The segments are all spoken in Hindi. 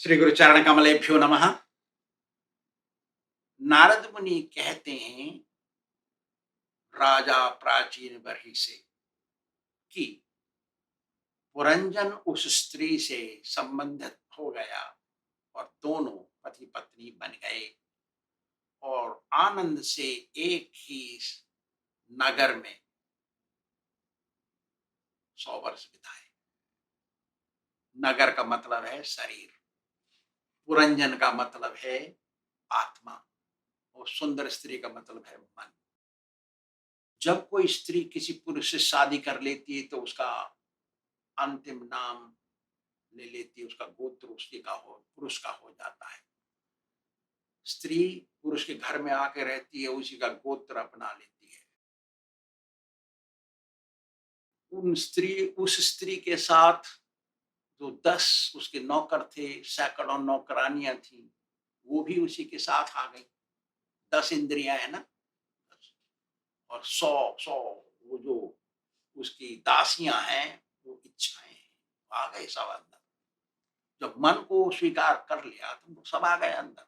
श्री गुरु चरण कमलेभ्यो नमः। नारद मुनि कहते हैं राजा प्राचीन बरही से कि पुरंजन उस स्त्री से संबंधित हो गया और दोनों पति पत्नी बन गए और आनंद से एक ही नगर में 100 वर्ष बिताए। नगर का मतलब है शरीर, पुरंजन का मतलब है आत्मा और सुंदर स्त्री का मतलब है मन। जब कोई स्त्री किसी पुरुष से शादी कर लेती है तो उसका अंतिम नाम ले लेती है, उसका गोत्र उसी का हो पुरुष का हो जाता है। स्त्री पुरुष के घर में आके रहती है, उसी का गोत्र अपना लेती है। उस स्त्री के साथ जो 10 उसके नौकर थे, सैकड़ों नौकरानियां थी, वो भी उसी के साथ आ गई। 10 इंद्रियां है ना, और 100 वो जो उसकी दासियां हैं, वो इच्छाएं हैं, आ गए सब अंदर। जब मन को स्वीकार कर लिया तो सब आ गए अंदर।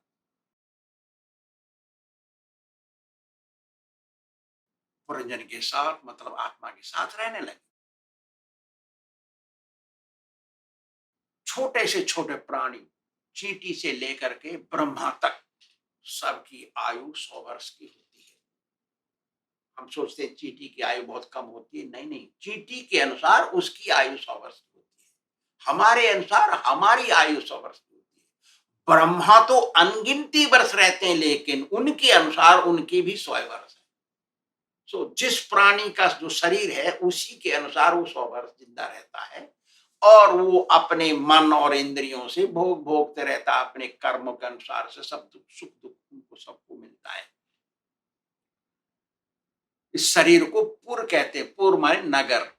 पुरंजन के साथ मतलब आत्मा के साथ रहने लगे। छोटे से छोटे प्राणी, चींटी से लेकर के ब्रह्मा तक, सबकी आयु 100 वर्ष की होती है। हम सोचते हैं चींटी की आयु बहुत कम होती है, नहीं नहीं, चींटी के अनुसार उसकी आयु 100 वर्ष की होती है। हमारे अनुसार हमारी आयु 100 वर्ष की होती है। ब्रह्मा तो अनगिनती वर्ष रहते हैं, लेकिन उनके अनुसार उनकी भी 100 वर्ष है। जिस प्राणी का जो शरीर है उसी के अनुसार वो 100 वर्ष जिंदा रहता है और वो अपने मन और इंद्रियों से भोगते रहता है। अपने कर्मों के अनुसार से सब दुख सुख दुख उनको सबको मिलता है। इस शरीर को पुर कहते हैं। पुर माने नगर,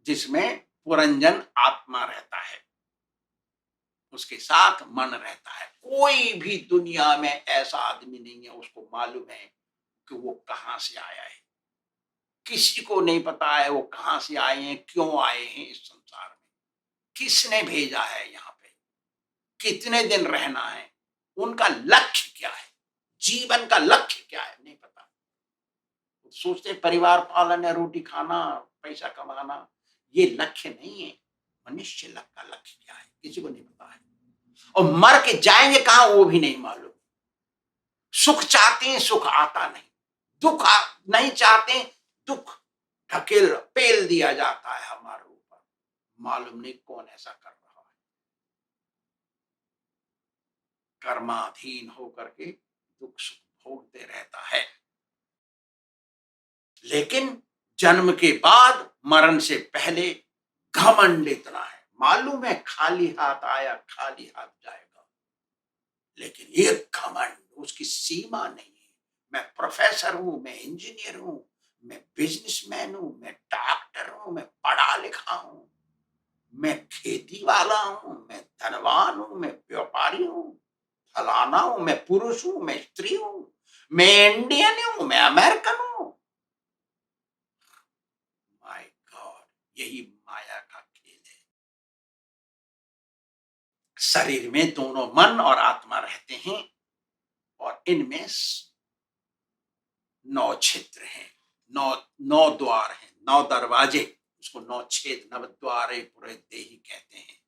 जिसमें पुरंजन आत्मा रहता है, उसके साथ मन रहता है। कोई भी दुनिया में ऐसा आदमी नहीं है उसको मालूम है कि वो कहां से आया है। किसी को नहीं पता है वो कहां से आए हैं, क्यों आए हैं इस संसार में, किसने भेजा है यहाँ पे, कितने दिन रहना है, उनका लक्ष्य क्या है, जीवन का लक्ष्य क्या है, नहीं पता। सोचते परिवार पालन है, रोटी खाना, पैसा कमाना, ये लक्ष्य नहीं है। मनुष्य का लक्ष्य क्या है किसी को नहीं पता है। और मर के जाएंगे कहां वो भी नहीं मालूम। सुख चाहते हैं, सुख आता नहीं। नहीं चाहते, दुख ढकेल पेल दिया जाता है हमारे ऊपर। मालूम नहीं कौन ऐसा कर रहा है। कर्माधीन होकर के दुख सुख भोगते रहता है। लेकिन जन्म के बाद, मरण से पहले घमंड इतना है, मालूम है खाली हाथ आया खाली हाथ जाएगा, लेकिन ये घमंड, उसकी सीमा नहीं है। मैं प्रोफेसर हूं, मैं इंजीनियर हूं, मैं बिजनेसमैन हूं, मैं डॉक्टर हूं, मैं पढ़ा लिखा हूं, मैं खेती वाला हूं, मैं धनवान हूं, मैं व्यापारी हूं, फलाना हूं, मैं पुरुष हूं, मैं स्त्री हूं, मैं इंडियन हूं, मैं अमेरिकन हूं। माय गॉड, यही माया का खेल है। शरीर में दोनों मन और आत्मा रहते हैं और इनमें 9 क्षेत्र हैं, 9 द्वार हैं, 9 दरवाजे। उसको 9 छेद, नवद्वारे पुरे देहि कहते हैं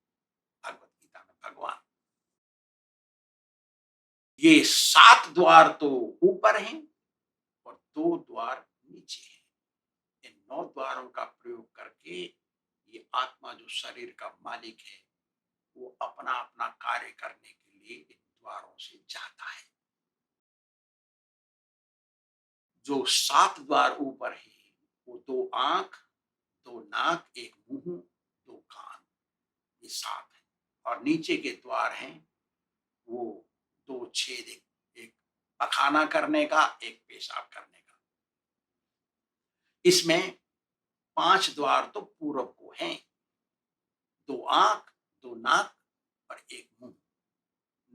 भगवत गीता में भगवान। ये 7 द्वार तो ऊपर हैं और 2 द्वार नीचे हैं। इन 9 द्वारों का प्रयोग करके ये आत्मा जो शरीर का मालिक है, वो अपना अपना कार्य करने के लिए इन द्वारों से जाता है। जो 7 द्वार ऊपर है वो 2 आंख, 2 नाक, 1 मुंह, 2 कान, ये 7 है। और नीचे के द्वार हैं वो 2 छेद, एक पखाना करने का, एक पेशाब करने का। इसमें 5 द्वार तो पूरब को हैं, 2 आंख, 2 नाक और 1 मुंह।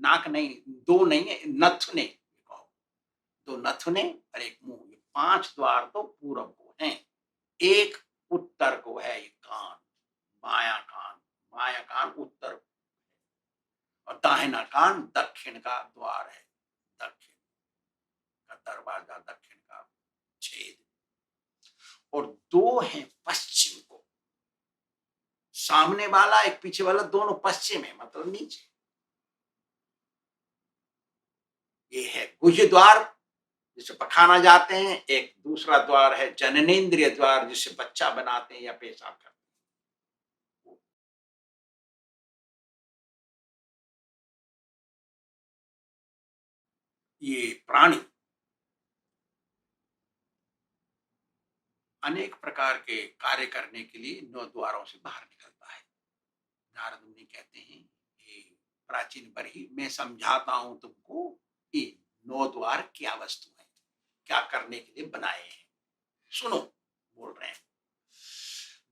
नाक नहीं, 2 नहीं है, नथुने कहो, 2 नथुने और 1 मुंह। 5 द्वार तो पूरब को हैं, एक उत्तर को है, ये कान, माया कान। माया कान उत्तर। ढकान दक्षिण का द्वार है, दक्षिण का दरवाजा, दक्षिण का छेद, और दो हैं पश्चिम को। सामने वाला एक पीछे वाला दोनों पश्चिम है, मतलब नीचे। ये है गुज द्वार जिसे पखाना जाते हैं, एक दूसरा द्वार है जननेन्द्रिय द्वार जिसे बच्चा बनाते हैं या पेशाब करते हैं। ये प्राणी अनेक प्रकार के कार्य करने के लिए 9 द्वारों से बाहर निकलता है। नारद मुनि कहते हैं, ये प्राचीन बरही, मैं समझाता हूं तुमको कि 9 द्वार क्या वस्तु है, क्या करने के लिए बनाए हैं। सुनो, बोल रहे हैं।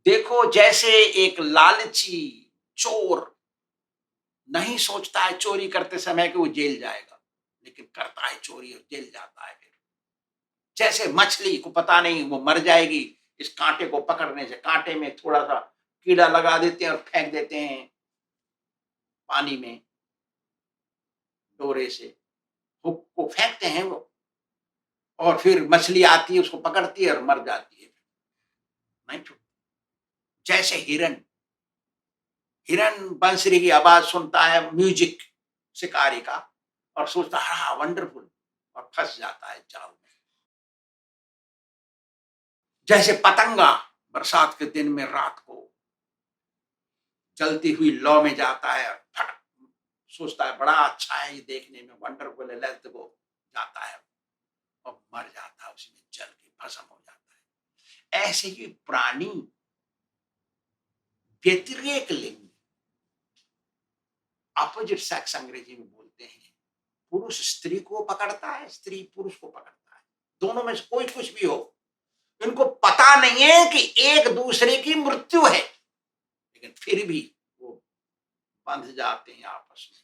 देखो, जैसे एक लालची चोर नहीं सोचता है चोरी करते समय कि वो जेल जाएगा, लेकिन करता है चोरी और जेल जाता है। फिर जैसे मछली को पता नहीं वो मर जाएगी, इस कांटे को पकड़ने से, कांटे में थोड़ा सा कीड़ा लगा देते हैं और फेंक देते हैं पानी में, डोरे से हुक को फेंकते हैं वो, और फिर मछली आती है उसको पकड़ती है और मर जाती है, नहीं छूटती। जैसे हिरन, हिरन बांसुरी की आवाज सुनता है, म्यूजिक शिकारी का, और सोचता है हाँ वंडरफुल, और फंस जाता है जाल में। जैसे पतंगा बरसात के दिन में रात को जलती हुई लौ में जाता है, फट सोचता है बड़ा अच्छा है ये देखने में, वंडरफुल है, लेट्स गो, जाता है और मर जाता है, उसी में जल के भस्म हो जाता है। ऐसे ही प्राणी व्यतिरेक लिंग, अपोजिट सेक्स अंग्रेजी में बोलते हैं, पुरुष स्त्री को पकड़ता है, स्त्री पुरुष को पकड़ता है, दोनों में से कोई कुछ भी हो, इनको पता नहीं है कि एक दूसरे की मृत्यु है, लेकिन फिर भी वो बंध जाते हैं आपस में।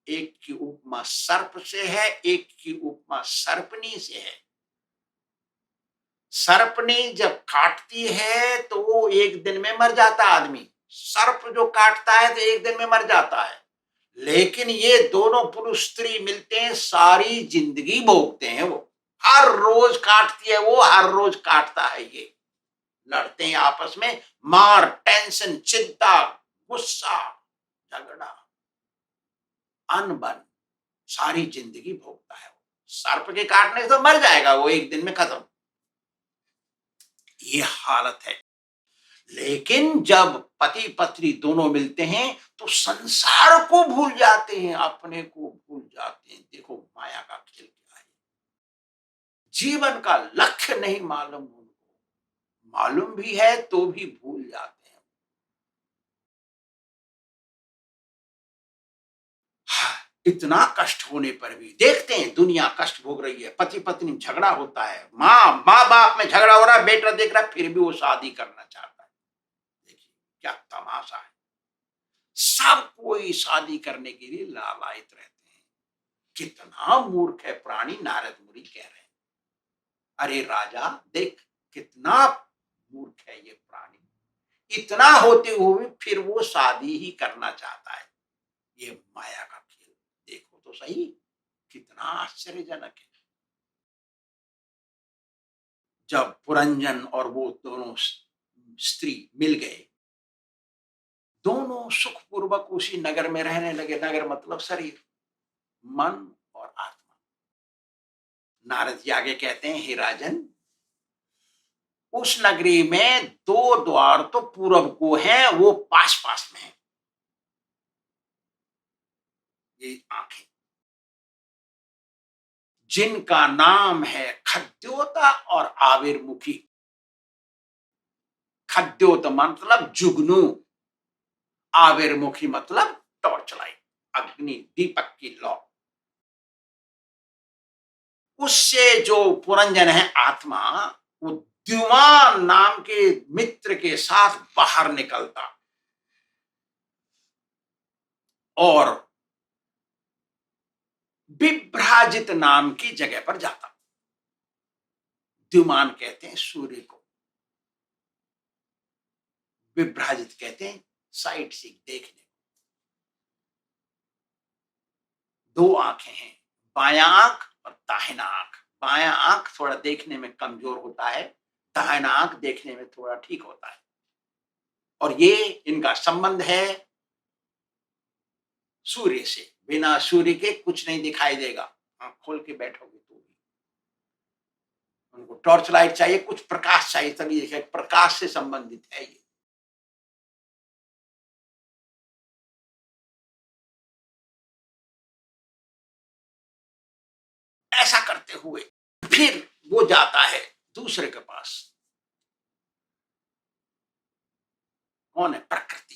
एक की उपमा सर्प से है, एक की उपमा सर्पनी से है। सर्पनी जब काटती है तो वो एक दिन में मर जाता आदमी, सर्प जो काटता है तो एक दिन में मर जाता है। लेकिन ये दोनों पुरुष स्त्री मिलते हैं, सारी जिंदगी भोगते हैं, वो हर रोज काटती है, वो हर रोज काटता है, ये लड़ते हैं आपस में, मार, टेंशन, चिंता, गुस्सा, झगड़ा, अनबन, सारी जिंदगी भोगता है। सर्प के काटने से तो मर जाएगा वो, एक दिन में खत्म, ये हालत है। लेकिन जब पति पत्नी दोनों मिलते हैं तो संसार को भूल जाते हैं, अपने को भूल जाते हैं। देखो माया का खेल क्या है। जीवन का लक्ष्य नहीं मालूम उनको, मालूम भी है तो भी भूल जाते हैं। इतना कष्ट होने पर भी देखते हैं दुनिया कष्ट भोग रही है, पति पत्नी में झगड़ा होता है, माँ बाप में झगड़ा हो रहा है, बेटा देख रहा है, फिर भी वो शादी करना चाहता है। देखिए क्या तमाशा है, सब कोई शादी करने के लिए लालायित रहते हैं। कितना मूर्ख है प्राणी, नारद मुनि कह रहे हैं। अरे राजा देख, कितना मूर्ख है ये प्राणी, इतना होते हुए फिर वो शादी ही करना चाहता है। ये माया का खेल देखो तो सही, कितना आश्चर्यजनक है। जब पुरंजन और वो दोनों स्त्री मिल गए, दोनों सुखपूर्वक उसी नगर में रहने लगे। नगर मतलब शरीर, मन और आत्मा। नारद जी आगे कहते हैं, हे राजन, उस नगरी में 2 द्वार तो पूरब को हैं, वो पास पास में है। ये आंखें, जिनका नाम है खद्योता और आविर्मुखी। खद्योत मतलब जुगनू, आविर्मुखी मतलब टॉर्च लाइट, अग्नि दीपक की लौ। उससे जो पुरंजन है आत्मा, वो द्युमान नाम के मित्र के साथ बाहर निकलता और विभ्राजित नाम की जगह पर जाता। द्युमान कहते हैं सूर्य को, विभ्राजित कहते हैं साइट सीक देखने। दो आंखें हैं, बायां आंख और दाहिना आंख। बायां आंख थोड़ा देखने में कमजोर होता है, दाहिना आंख देखने में थोड़ा ठीक होता है। और ये इनका संबंध है सूर्य से। बिना सूर्य के कुछ नहीं दिखाई देगा, आंख खोल के बैठोगे तो भी। उनको टॉर्च लाइट चाहिए, कुछ प्रकाश चाहिए, तभी देखिए प्रकाश से संबंधित है ये। ऐसा करते हुए फिर वो जाता है दूसरे के पास। कौन है? प्रकृति।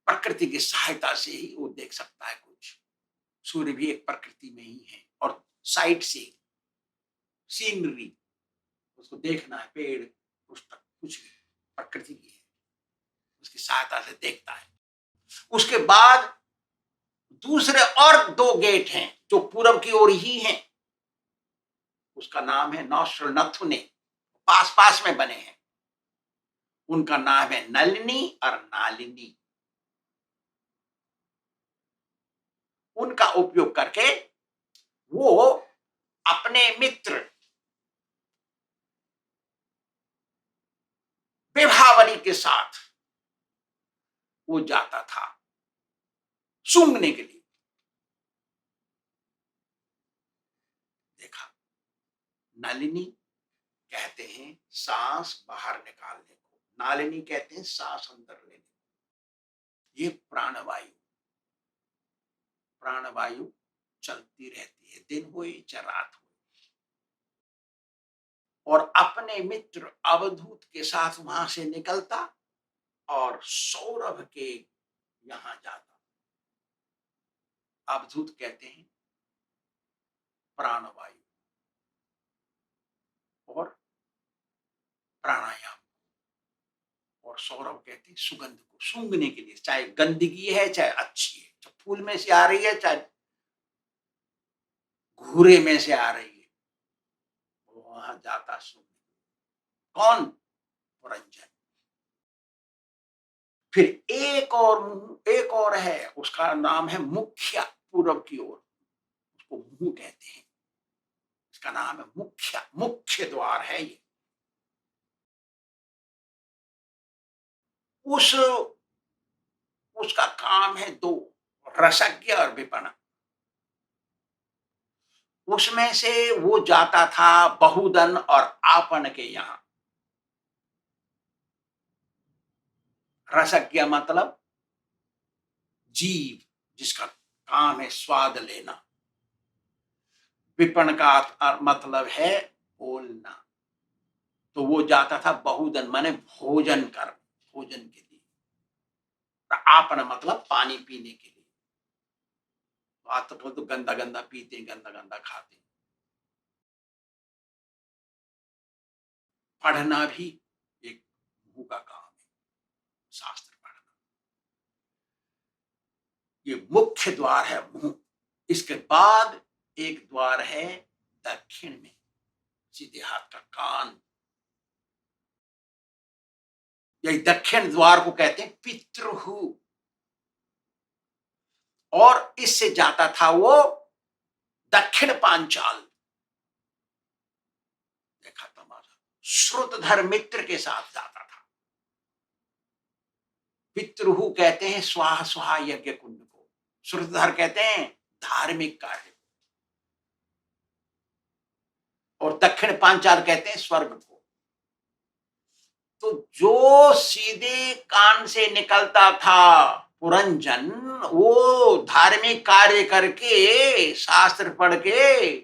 प्रकृति की सहायता से ही वो देख सकता है कुछ। सूर्य भी एक प्रकृति में ही है, और साइड से सीनरी, उसको देखना है, पेड़, पुस्तक, कुछ भी प्रकृति की है, उसकी सहायता से देखता है। उसके बाद दूसरे और दो गेट हैं जो पूरब की ओर ही हैं। उसका नाम है नौश्र नथुने, पास पास में बने हैं। उनका नाम है नलिनी और नालिनी। उनका उपयोग करके वो अपने मित्र विभावरी के साथ वो जाता था सूंघने के लिए। देखा, नलिनी कहते हैं सांस बाहर निकालने को, नालिनी कहते हैं सांस अंदर लेने को। ये प्राणवायु, प्राणवायु चलती रहती है, दिन हो या रात हो। और अपने मित्र अवधूत के साथ वहां से निकलता और सौरभ के यहां जाता। अवधूत कहते हैं प्राणवायु, और प्राणायाम, और सौरभ कहते हैं सुगंध को, सूंघने के लिए, चाहे गंदगी है चाहे अच्छी है, चाहे फूल में से आ रही है चाहे घूरे में से आ रही है, वो वहां जाता सूंघने। कौन? पुरंजन। फिर एक और है, उसका नाम है मुख्य, पूरब की ओर, उसको मुंह कहते हैं। इसका नाम है मुख्य, मुख्य द्वार है ये। उस उसका काम है दो, रसज्ञ और विपणन। उसमें से वो जाता था बहुदन और आपन के यहां। रसज्ञ मतलब जीव, जिसका काम है स्वाद लेना। विपण का मतलब है बोलना। तो वो जाता था बहुदन माने भोजन कर, भोजन के लिए। आपन मतलब पानी पीने के लिए। बात तो गंदा गंदा पीते, गंदा गंदा खाते। पढ़ना भी एक मुंह का काम है, शास्त्र पढ़ना। ये मुख्य द्वार है मुंह। इसके बाद एक द्वार है दक्षिण में, सीधे हाथ का कान। यही दक्षिण द्वार को कहते हैं पितृहु। और इससे जाता था वो दक्षिण पांचाल। देखा तमाशा, श्रुतधर मित्र के साथ जाता था। पितृहु कहते हैं स्वाहा स्वाहा यज्ञ कुंड को, श्रुतधर कहते हैं धार्मिक कार्य, और दक्षिण पांचाल कहते हैं स्वर्ग को। तो जो सीधे कान से निकलता था पुरंजन, वो धार्मिक कार्य करके, शास्त्र पढ़ के,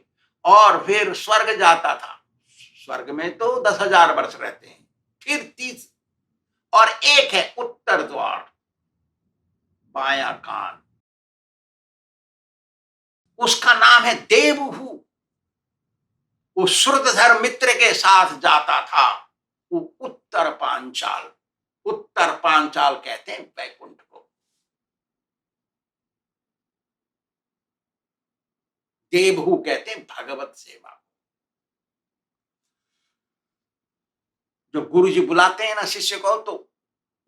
और फिर स्वर्ग जाता था। स्वर्ग में तो 10,000 वर्ष रहते हैं। फिर 30, और एक है उत्तर द्वार, बाया कान, उसका नाम है देवहु। वो श्रुतधर मित्र के साथ जाता था वो उत्तर पांचाल। उत्तर पांचाल कहते हैं वैकुंठ को। देवहु कहते हैं भगवत सेवा। जो गुरु जी बुलाते हैं ना शिष्य को, तो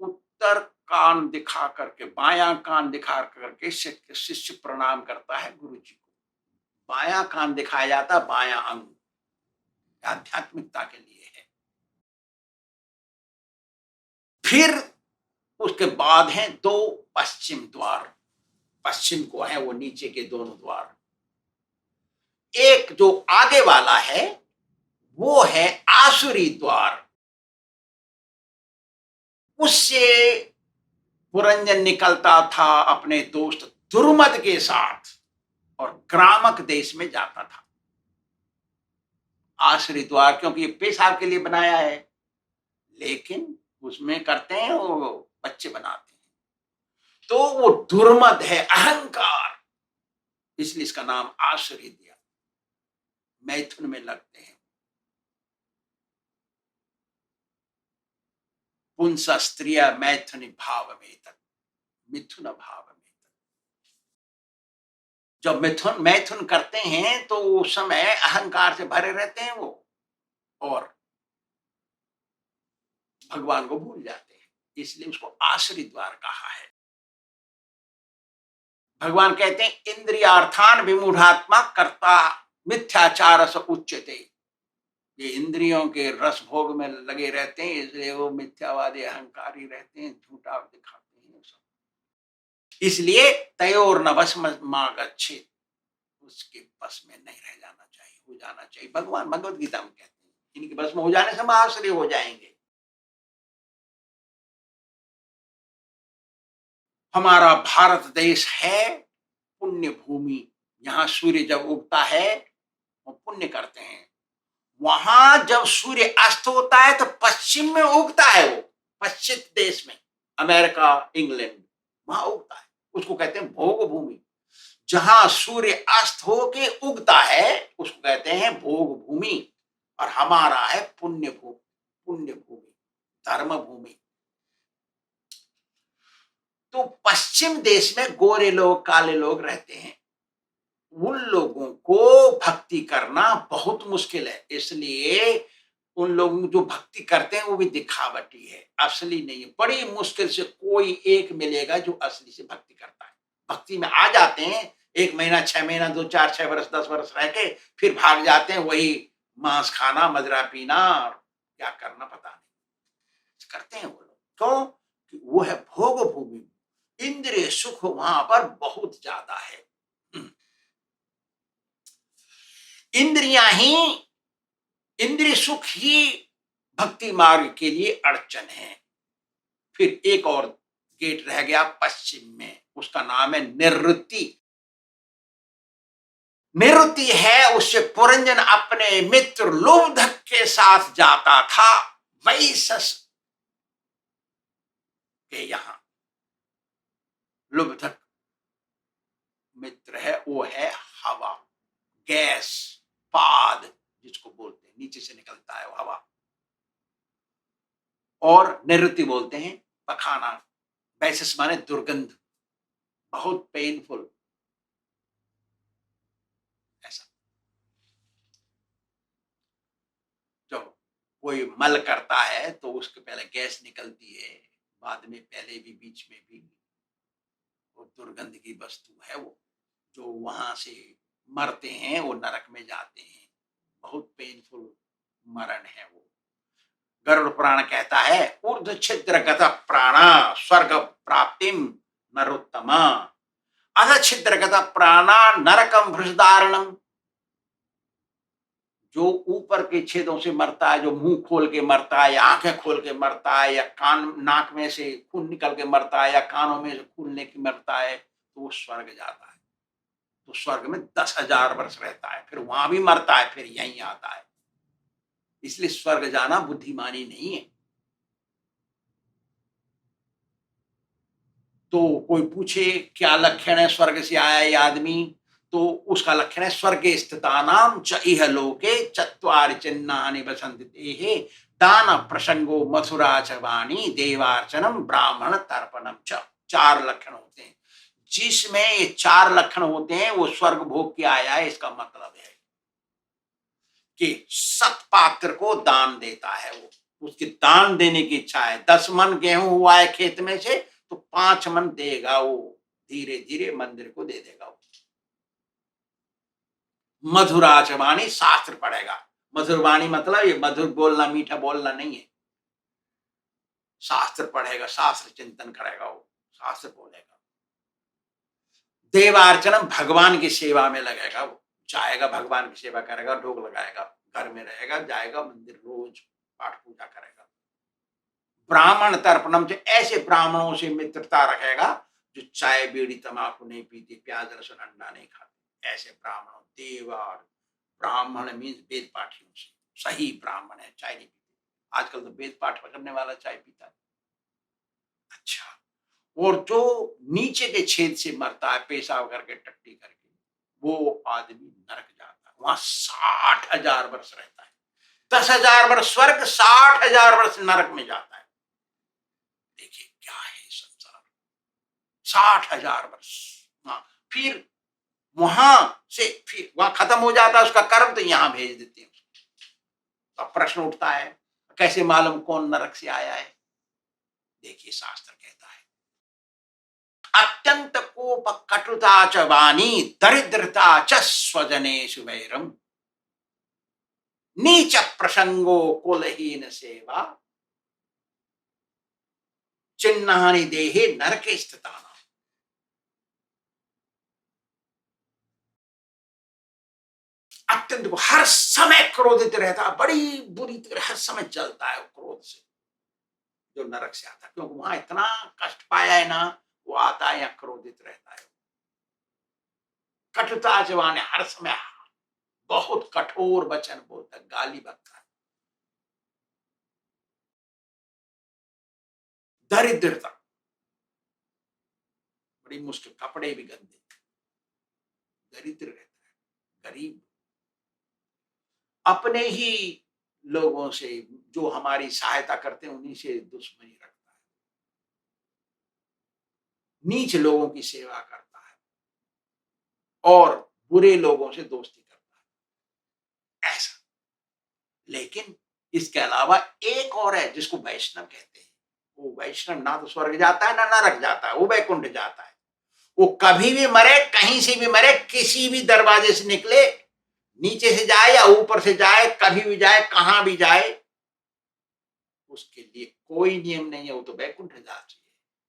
उत्तर कान दिखा करके, बायां कान दिखा करके शिष्य प्रणाम करता है गुरु जी को। बायां कान दिखाया जाता, बायां अंग आध्यात्मिकता के लिए है। फिर उसके बाद हैं दो पश्चिम द्वार। पश्चिम को है वो नीचे के दोनों द्वार। एक जो आगे वाला है वो है आसुरी द्वार। उससे पुरंजन निकलता था अपने दोस्त दुर्मद के साथ और क्रामक देश में जाता था। आसुरी द्वार क्योंकि ये पेशाब के लिए बनाया है, लेकिन उसमें करते हैं वो बच्चे बनाते हैं, तो वो दुर्मद है, अहंकार, इसलिए इसका नाम आसुरी दिया। मैथुन में लगते हैं। पुंस स्त्रिय मैथुन भाव में तक, मिथुन भाव में। जब मैथुन मैथुन करते हैं तो उस समय अहंकार से भरे रहते हैं वो, और भगवान को भूल जाते हैं, इसलिए उसको आसुरी द्वार कहा है। भगवान कहते हैं इंद्रियार्थान विमूढ़ात्मा कर्ता मिथ्याचार स उच्यते। ये इंद्रियों के रस भोग में लगे रहते हैं, इसलिए वो मिथ्यावादी अहंकारी रहते हैं, झूठा दिखाते हैं सब। इसलिए तयोर न वशमागच्छेत्, उसके बस में नहीं रह जाना चाहिए, हो जाना चाहिए। भगवान भगवत गीता में कहते हैं इनके बस में हो जाने से हम आश्रय हो जाएंगे। हमारा भारत देश है पुण्य भूमि। यहाँ सूर्य जब उगता है वो पुण्य करते हैं। वहां जब सूर्य अस्त होता है तो पश्चिम में उगता है वो, पश्चिम देश में, अमेरिका, इंग्लैंड, वहां उगता है। उसको कहते हैं भोग भूमि। जहां सूर्य अस्त होके उगता है उसको कहते हैं भोग भूमि। और हमारा है पुण्य भूमि, पुण्य भूमि, धर्म भूमि। तो पश्चिम देश में गोरे लोग, काले लोग रहते हैं। उन लोगों को भक्ति करना बहुत मुश्किल है, इसलिए उन लोग जो भक्ति करते हैं वो भी दिखावटी है, असली नहीं है। बड़ी मुश्किल से कोई एक मिलेगा जो असली से भक्ति करता है। भक्ति में आ जाते हैं, 1 महीना, 6 महीना, 2, 4, 6 वर्ष, 10 वर्ष रह के फिर भाग जाते हैं, वही मांस खाना, मदिरा पीना, और क्या करना पता नहीं करते हैं वो लोग। क्यों? कि वो है भोग भूमि, इंद्रिय सुख वहां पर बहुत ज्यादा है। इंद्रियां ही, इंद्रिय सुख ही भक्ति मार्ग के लिए अड़चन है। फिर एक और गेट रह गया पश्चिम में, उसका नाम है निवृत्ति। निवृत्ति है, उससे पुरंजन अपने मित्र लुब्धक के साथ जाता था वैशस के यहां। लुब्धक मित्र है, वो है हवा, गैस, पाद जिसको बोलते हैं, नीचे से निकलता है वो हवा। और निवृत्ति बोलते हैं पखाना। वैशस माने दुर्गंध, बहुत पेनफुल, ऐसा। जब कोई मल करता है तो उसके पहले गैस निकलती है, बाद में, पहले भी, बीच में भी, वो दुर्गंध की वस्तु है वो। जो वहां से मरते हैं वो नरक में जाते हैं, बहुत पेनफुल मरण है वो। गरुड़ पुराण कहता है ऊर्ध्व छिद्र गत प्राणा स्वर्ग प्राप्तिम नरोत्तमा, अध छिद्र गत प्राणा नरकम भृषदारणम। जो ऊपर के छेदों से मरता है, जो मुंह खोल के मरता है, या आंखें खोल के मरता है, या कान, नाक में से खून निकल के मरता है, या कानों में से खून लेके मरता है, तो वो स्वर्ग जाता है। तो स्वर्ग में 10,000 वर्ष रहता है, फिर वहां भी मरता है, फिर यहीं आता है। इसलिए स्वर्ग जाना बुद्धिमानी नहीं है। तो कोई पूछे क्या लक्षण है स्वर्ग से आया ये आदमी, तो उसका लक्षण है स्वर्गे स्थितानाम च इह लोके चत्वारि चिन्हानि वसन्ति दान प्रसंगो मथुरा च वाणी देवार्चनम ब्राह्मण तर्पणम च। 4 लक्षण होते हैं। जिसमें ये 4 लक्षण होते हैं वो स्वर्ग भोग के आया है, इसका मतलब है कि सत्पात्र को दान देता है वो, उसकी दान देने की इच्छा है। 10 मन गेहूं हुआ है खेत में से तो 5 मन देगा वो, धीरे धीरे मंदिर को दे देगा वो। मधुराच वाणी, शास्त्र पढ़ेगा। मधुर वाणी मतलब ये मधुर बोलना, मीठा बोलना नहीं है। शास्त्र पढ़ेगा, शास्त्र चिंतन करेगा, वो शास्त्र बोलेगा। देवार्चनम, भगवान की सेवा में लगेगा, वो जाएगा भगवान की सेवा करेगा, ढोक लगाएगा, घर में रहेगा, जाएगा मंदिर, रोज पाठ पूजा करेगा। ब्राह्मण तर्पणम, जो ऐसे ब्राह्मणों से मित्रता रखेगा जो चाय बीड़ी तमाकू नहीं पीते, प्याज लहसुन अंडा नहीं खाते, ऐसे ब्राह्मणों। देवार ब्राह्मण मीन्स वेद पाठियों से, सही ब्राह्मण है, चाय नहीं पीते। आजकल तो वेद पाठ करने वाला चाय पीता है। अच्छा, और जो नीचे के छेद से मरता है, पेशाब करके, टट्टी करके, वो आदमी नरक जाता है, वहां 60,000 वर्ष रहता है। 10,000 वर्ष स्वर्ग, 60,000 वर्ष नरक में जाता है। देखिए क्या है संसार, 60,000 वर्ष। हाँ, फिर वहां से फिर वहां खत्म हो जाता है उसका कर्म, तो यहां भेज देते हैं। अब प्रश्न उठता है, कैसे मालूम कौन नरक से आया है? देखिए शास्त्र कहता है, अत्यंत कोप कटुता च वाणी, दरिद्रता च स्वजनेषु वैरम, नीच प्रसंगो कुलहीन सेवा, चिन्हानि देहे नरके स्थिता। अत्यंत, हर समय क्रोधित रहता है, बड़ी बुरी तरह हर समय जलता है क्रोध से, जो नरक से आता है, क्योंकि वहां इतना कष्ट पाया है ना, वो आता है या क्रोधित रहता है। कटुता जवान, हर समय बहुत कठोर वचन बोलता है, गाली बकता है। दरिद्रता, बड़ी मुश्किल, कपड़े भी गंदे, दरिद्र रहता है, गरीब, अपने ही लोगों से, जो हमारी सहायता करते हैं उन्हीं से दुश्मनी रखता है, नीच लोगों की सेवा करता है और बुरे लोगों से दोस्ती करता है, ऐसा। लेकिन इसके अलावा एक और है जिसको वैष्णव कहते हैं। वो वैष्णव ना तो स्वर्ग जाता है ना नरक जाता है, वो वैकुंठ जाता है। वो कभी भी मरे, कहीं से भी मरे, किसी भी दरवाजे से निकले, नीचे से जाए या ऊपर से जाए, कभी भी जाए, कहां भी जाए, उसके लिए कोई नियम नहीं है, वो तो वैकुंठ जा चाहिए।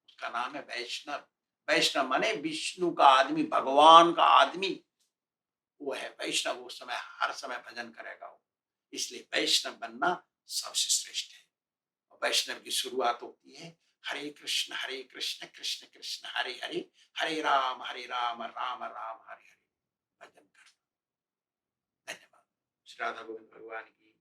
उसका नाम है वैष्णव। वैष्णव माने विष्णु का आदमी, भगवान का आदमी, वो है वैष्णव। उस समय हर समय भजन करेगा वो, इसलिए वैष्णव बनना सबसे श्रेष्ठ है। वैष्णव की शुरुआत होती है हरे कृष्ण कृष्ण कृष्ण हरे हरे, हरे राम राम राम हरे हरे, भजन करना। धन्यवाद। श्री राधा गोविंद भगवान की